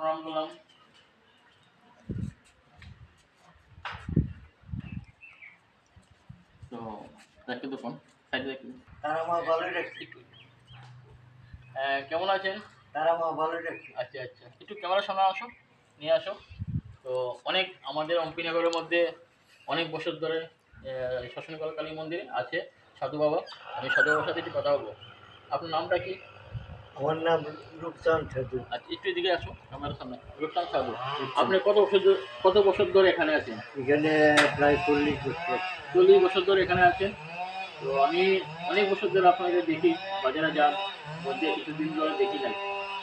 প্রণাম করলাম। তো দেখি তো ফোন সাইডে দেখি। তারা মা ভালোই রাখছি। কেমন আছেন? তারা মা ভালোই রাখছি। আচ্ছা আচ্ছা, একটু ক্যামেরার সামনে আসো, নিয়ে আসো। তো অনেক আমাদের অম্পিনগরের মধ্যে অনেক বছর ধরে শ্মশানকলা কালী মন্দির আছে সাধু বাবা। আমি সাধু বাবার সাথে একটু কথা বলবো। আপনার নামটা কি? আমার নাম রূপচাঁদ সাধু। আচ্ছা, একটু এদিকে আসো ক্যামেরার সামনে। রূপচাঁদ সাধু, আপনি কত বছর ধরে এখানে আছেন? এখানে প্রায় 40 বছর। 40 বছর ধরে এখানে আছেন। তো আমি অনেক বছর ধরে আপনাদের দেখি, বাজারে যান, মধ্যে কিছুদিন ধরে দেখি নাই।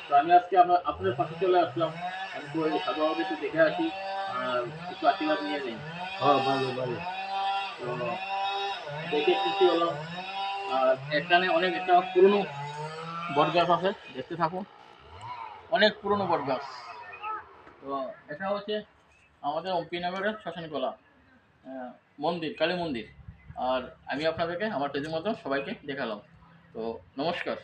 তো আমি আজকে আপনার পাশে চলে আসলাম। আমি তো ওই সাধু বাবাকে একটু দেখে আসি, আর একটু আশীর্বাদ নিয়ে নেই। হ্যাঁ, ভালো ভালো। তো দেখে খুশি হলাম। আর এখানে অনেক একটা পুরনো বট গাছ আছে, দেখতে থাকুন। অনেক পুরনো বট গাছ। তো এটা হচ্ছে আমাদের অম্পিনগরের শ্মশানকলা মন্দির, কালী মন্দির। আর আমি আপনাদেরকে আমার পেজের মতো সবাইকে দেখালাম। তো নমস্কার।